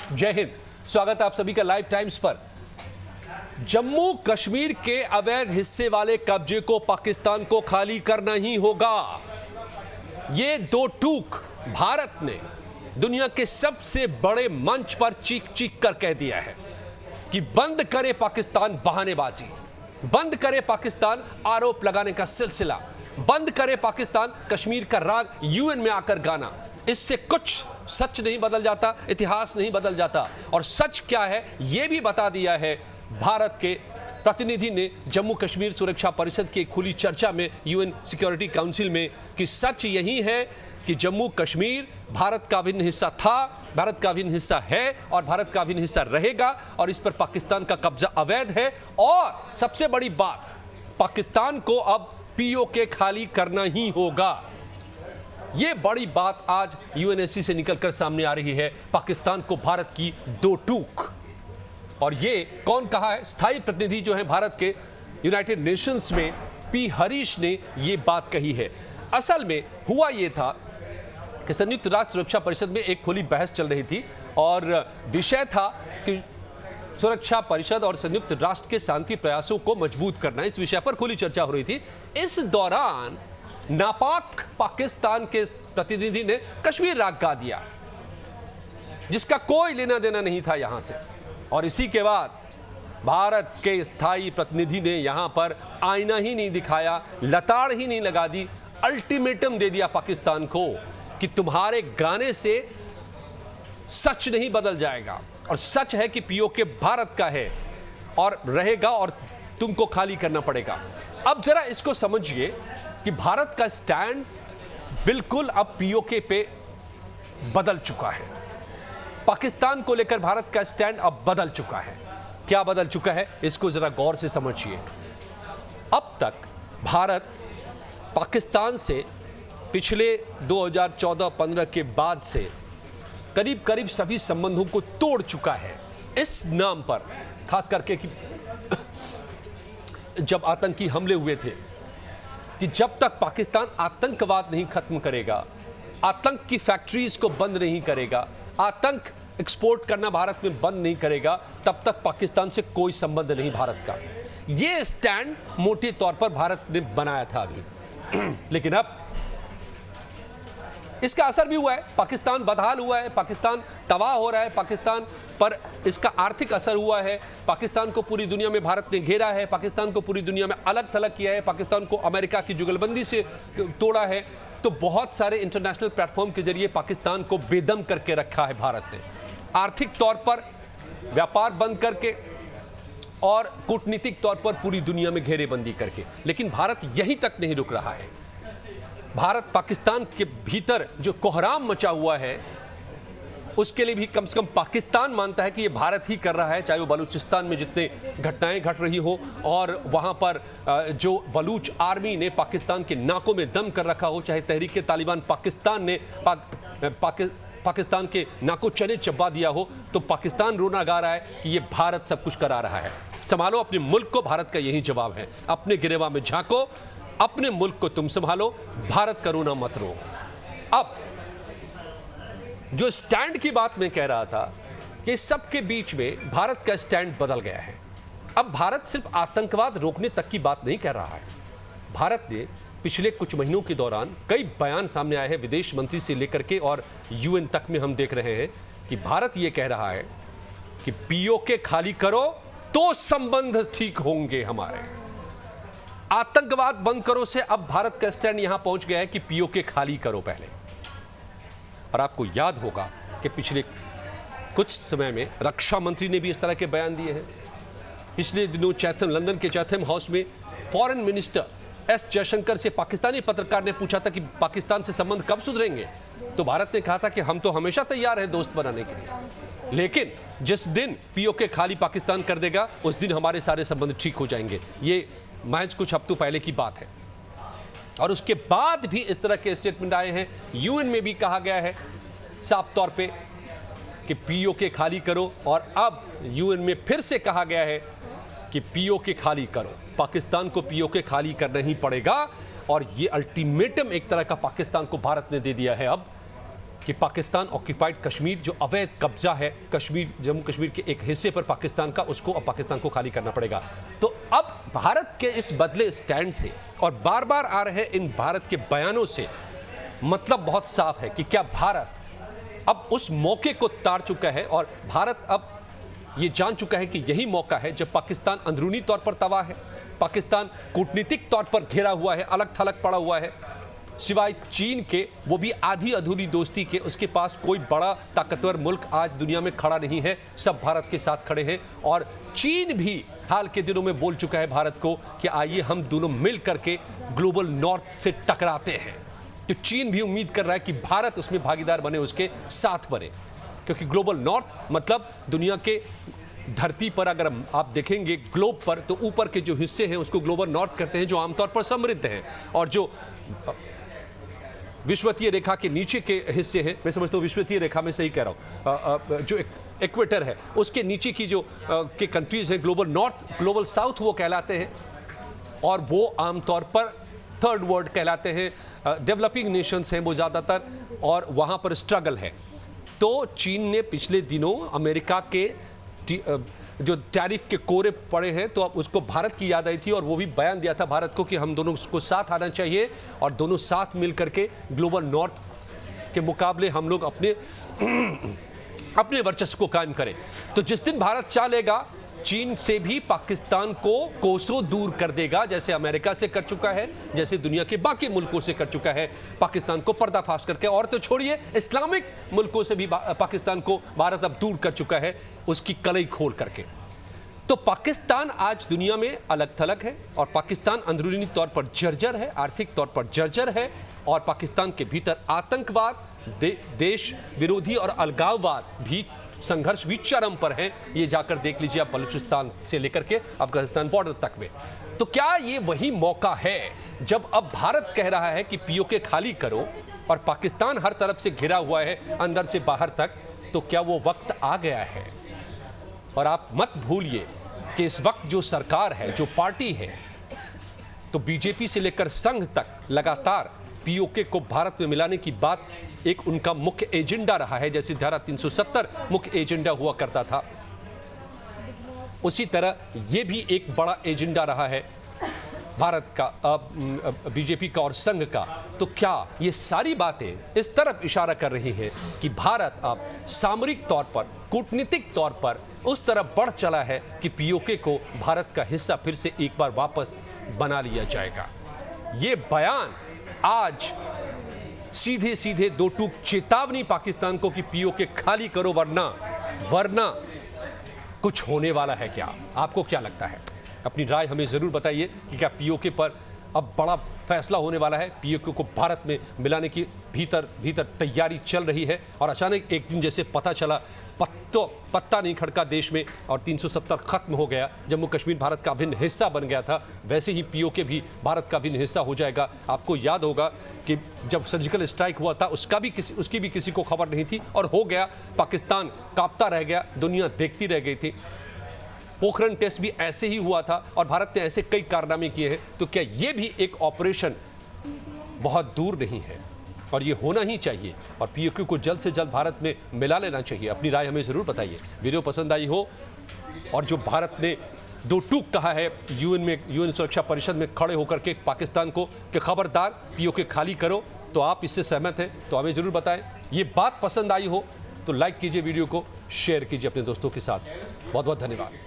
जय हिंद। स्वागत है आप सभी का लाइव टाइम्स पर। जम्मू कश्मीर के अवैध हिस्से वाले कब्जे को पाकिस्तान को खाली करना ही होगा। ये दो टूक भारत ने दुनिया के सबसे बड़े मंच पर चीख चीख कर कह दिया है कि बंद करे पाकिस्तान बहानेबाजी, बंद करे पाकिस्तान आरोप लगाने का सिलसिला, बंद करे पाकिस्तान कश्मीर का राग यूएन में आकर गाना। इससे कुछ सच नहीं बदल जाता, इतिहास नहीं बदल जाता। और सच क्या है यह भी बता दिया है भारत के प्रतिनिधि ने जम्मू कश्मीर सुरक्षा परिषद की खुली चर्चा में यूएन सिक्योरिटी काउंसिल में कि सच यही है कि जम्मू कश्मीर भारत का अभिन्न हिस्सा था, भारत का अभिन्न हिस्सा है और भारत का अभिन्न हिस्सा रहेगा और इस पर पाकिस्तान का कब्जा अवैध है। और सबसे बड़ी बात, पाकिस्तान को अब पीओके खाली करना ही होगा। यह बड़ी बात आज यूएनएससी से निकलकर सामने आ रही है, पाकिस्तान को भारत की दो टूक। और ये कौन कहा है? स्थायी प्रतिनिधि जो है भारत के यूनाइटेड नेशंस में पी हरीश ने यह बात कही है। असल में हुआ यह था कि संयुक्त राष्ट्र सुरक्षा परिषद में एक खुली बहस चल रही थी और विषय था कि सुरक्षा परिषद और संयुक्त राष्ट्र के शांति प्रयासों को मजबूत करना। इस विषय पर खुली चर्चा हो रही थी। इस दौरान नापाक पाकिस्तान के प्रतिनिधि ने कश्मीर राग गा दिया, जिसका कोई लेना देना नहीं था यहां से। और इसी के बाद भारत के स्थायी प्रतिनिधि ने यहां पर आईना ही नहीं दिखाया, लताड़ ही नहीं लगा दी, अल्टीमेटम दे दिया पाकिस्तान को कि तुम्हारे गाने से सच नहीं बदल जाएगा। और सच है कि पीओके भारत का है और रहेगा और तुमको खाली करना पड़ेगा। अब जरा इसको समझिए कि भारत का स्टैंड बिल्कुल अब पीओके पे बदल चुका है। पाकिस्तान को लेकर भारत का स्टैंड अब बदल चुका है। क्या बदल चुका है इसको जरा गौर से समझिए। अब तक भारत पाकिस्तान से पिछले 2014-15 के बाद से करीब करीब सभी संबंधों को तोड़ चुका है, इस नाम पर खास करके कि जब आतंकी हमले हुए थे कि जब तक पाकिस्तान आतंकवाद नहीं खत्म करेगा, आतंक की फैक्ट्रीज को बंद नहीं करेगा, आतंक एक्सपोर्ट करना भारत में बंद नहीं करेगा, तब तक पाकिस्तान से कोई संबंध नहीं भारत का। यह स्टैंड मोटे तौर पर भारत ने बनाया था अभी। लेकिन अब इसका असर भी हुआ है, पाकिस्तान बदहाल हुआ है, पाकिस्तान तबाह हो रहा है, पाकिस्तान पर इसका आर्थिक असर हुआ है, पाकिस्तान को पूरी दुनिया में भारत ने घेरा है, पाकिस्तान को पूरी दुनिया में अलग थलग किया है, पाकिस्तान को अमेरिका की जुगलबंदी से तोड़ा है। तो बहुत सारे इंटरनेशनल प्लेटफॉर्म के जरिए पाकिस्तान को बेदम करके रखा है भारत ने, आर्थिक तौर पर व्यापार बंद करके और कूटनीतिक तौर पर पूरी दुनिया में घेरेबंदी करके। लेकिन भारत यहीं तक नहीं रुक रहा है। भारत पाकिस्तान के भीतर जो कोहराम मचा हुआ है उसके लिए भी कम से कम पाकिस्तान मानता है कि ये भारत ही कर रहा है, चाहे वो बलूचिस्तान में जितने घटनाएं घट रही हो और वहां पर जो बलूच आर्मी ने पाकिस्तान के नाकों में दम कर रखा हो, चाहे तहरीक तालिबान पाकिस्तान ने पाकिस्तान के नाकों चने चबा दिया हो, तो पाकिस्तान रोना गा रहा है कि ये भारत सब कुछ करा रहा है। संभालो अपने मुल्क को, भारत का यही जवाब है। अपने गिरेवा में झांको, अपने मुल्क को तुम संभालो, भारत का रोना मत रो। अब जो स्टैंड की बात मैं कह रहा था कि सबके बीच में भारत का स्टैंड बदल गया है। अब भारत सिर्फ आतंकवाद रोकने तक की बात नहीं कर रहा है। भारत ने पिछले कुछ महीनों के दौरान कई बयान सामने आए हैं, विदेश मंत्री से लेकर के और यूएन तक में हम देख रहे हैं कि भारत यह कह रहा है कि पीओके खाली करो तो संबंध ठीक होंगे हमारे। आतंकवाद बंद करो से अब भारत का स्टैंड यहां पहुंच गया है कि पीओके खाली करो पहले। और आपको याद होगा कि पिछले कुछ समय में रक्षा मंत्री ने भी इस तरह के बयान दिए हैं। पिछले दिनों लंदन के चैथम हाउस में फॉरेन मिनिस्टर एस जयशंकर से पाकिस्तानी पत्रकार ने पूछा था कि पाकिस्तान से संबंध कब सुधरेंगे, तो भारत ने कहा था कि हम तो हमेशा तैयार हैं दोस्त बनाने के लिए, लेकिन जिस दिन पीओके खाली पाकिस्तान कर देगा उस दिन हमारे सारे संबंध ठीक हो जाएंगे। ये महज कुछ हफ्तों पहले की बात है। और उसके बाद भी इस तरह के स्टेटमेंट आए हैं। यूएन में भी कहा गया है साफ तौर पे कि पीओके खाली करो, और अब यूएन में फिर से कहा गया है कि पीओके खाली करो। पाकिस्तान को पीओके खाली करना ही पड़ेगा। और ये अल्टीमेटम एक तरह का पाकिस्तान को भारत ने दे दिया है अब कि पाकिस्तान ऑक्यूपाइड कश्मीर जो अवैध कब्जा है कश्मीर, जम्मू कश्मीर के एक हिस्से पर पाकिस्तान का, उसको अब पाकिस्तान को खाली करना पड़ेगा। तो अब भारत के इस बदले स्टैंड से और बार बार आ रहे इन भारत के बयानों से मतलब बहुत साफ है कि क्या भारत अब उस मौके को तार चुका है और भारत अब ये जान चुका है कि यही मौका है जब पाकिस्तान अंदरूनी तौर पर तबाह है, पाकिस्तान कूटनीतिक तौर पर घिरा हुआ है, अलग थलग पड़ा हुआ है, सिवाय चीन के, वो भी आधी अधूरी दोस्ती के, उसके पास कोई बड़ा ताकतवर मुल्क आज दुनिया में खड़ा नहीं है, सब भारत के साथ खड़े हैं। और चीन भी हाल के दिनों में बोल चुका है भारत को कि आइए हम दोनों मिल करके ग्लोबल नॉर्थ से टकराते हैं। तो चीन भी उम्मीद कर रहा है कि भारत उसमें भागीदार बने, उसके साथ बने, क्योंकि ग्लोबल नॉर्थ मतलब दुनिया के धरती पर अगर आप देखेंगे ग्लोब पर, तो ऊपर के जो हिस्से हैं उसको ग्लोबल नॉर्थ कहते हैं, जो आमतौर पर समृद्ध हैं, और जो विषुवतीय रेखा के नीचे के हिस्से हैं, मैं समझता हूँ विषुवतीय रेखा में सही कह रहा हूँ, जो इक्वेटर है उसके नीचे की जो के कंट्रीज हैं, ग्लोबल नॉर्थ, ग्लोबल साउथ वो कहलाते हैं, और वो आमतौर पर थर्ड वर्ल्ड कहलाते हैं, डेवलपिंग नेशंस हैं वो ज़्यादातर, और वहाँ पर स्ट्रगल है। तो चीन ने पिछले दिनों अमेरिका के जो टैरिफ के कोरे पड़े हैं, तो अब उसको भारत की याद आई थी और वो भी बयान दिया था भारत को कि हम दोनों को साथ आना चाहिए और दोनों साथ मिल करके ग्लोबल नॉर्थ के मुकाबले हम लोग अपने वर्चस्व को कायम करें। तो जिस दिन भारत चालेगा, चीन से भी पाकिस्तान को कोसों दूर कर देगा, जैसे अमेरिका से कर चुका है, जैसे दुनिया के बाकी मुल्कों से कर चुका है, पाकिस्तान को पर्दाफाश करके। और तो छोड़िए, इस्लामिक मुल्कों से भी पाकिस्तान को भारत अब दूर कर चुका है, उसकी कलई खोल करके। तो पाकिस्तान आज दुनिया में अलग थलग है, और पाकिस्तान अंदरूनी तौर पर जर्जर है, आर्थिक तौर पर जर्जर है, और पाकिस्तान के भीतर आतंकवाद, देश विरोधी और अलगाववाद भी, संघर्ष भी चरम पर है। ये जाकर देख लीजिए आप, बलूचिस्तान से लेकर के अफगानिस्तान बॉर्डर तक में। तो क्या ये वही मौका है जब अब भारत कह रहा है कि पीओके खाली करो, और पाकिस्तान हर तरफ से घिरा हुआ है अंदर से बाहर तक, तो क्या वो वक्त आ गया है? और आप मत भूलिए कि इस वक्त जो सरकार है, जो पार्टी है, तो बीजेपी से लेकर संघ तक लगातार पीओके को भारत में मिलाने की बात एक उनका मुख्य एजेंडा रहा है। जैसे धारा 370 मुख्य एजेंडा हुआ करता था, उसी तरह ये भी एक बड़ा एजेंडा रहा है भारत का, बीजेपी का और संघ का। तो क्या ये सारी बातें इस तरफ इशारा कर रही हैं कि भारत अब सामरिक तौर पर, कूटनीतिक तौर पर उस तरफ बढ़ चला है कि पीओके को भारत का हिस्सा फिर से एक बार वापस बना लिया जाएगा? ये बयान आज सीधे सीधे दो टूक चेतावनी पाकिस्तान को कि पीओके खाली करो, वरना कुछ होने वाला है क्या? आपको क्या लगता है? अपनी राय हमें जरूर बताइए कि क्या पीओके पर अब बड़ा फैसला होने वाला है, पीओके को भारत में मिलाने की भीतर तैयारी चल रही है, और अचानक एक दिन जैसे पता चला, पत्ता नहीं खड़का देश में और 370 खत्म हो गया, जम्मू कश्मीर भारत का अभिन्न हिस्सा बन गया था, वैसे ही पीओके भी भारत का अभिन्न हिस्सा हो जाएगा। आपको याद होगा कि जब सर्जिकल स्ट्राइक हुआ था उसकी भी किसी को खबर नहीं थी, और हो गया, पाकिस्तान कांपता रह गया, दुनिया देखती रह गई थी। पोखरण टेस्ट भी ऐसे ही हुआ था, और भारत ने ऐसे कई कारनामे किए हैं। तो क्या ये भी एक ऑपरेशन बहुत दूर नहीं है, और ये होना ही चाहिए, और पीओके को जल्द से जल्द भारत में मिला लेना चाहिए? अपनी राय हमें ज़रूर बताइए। वीडियो पसंद आई हो, और जो भारत ने दो टूक कहा है यूएन सुरक्षा परिषद में खड़े होकर के पाकिस्तान को कि खबरदार पीओके खाली करो, तो आप इससे सहमत हैं तो हमें ज़रूर बताएं। ये बात पसंद आई हो तो लाइक कीजिए, वीडियो को शेयर कीजिए अपने दोस्तों के साथ। बहुत बहुत धन्यवाद।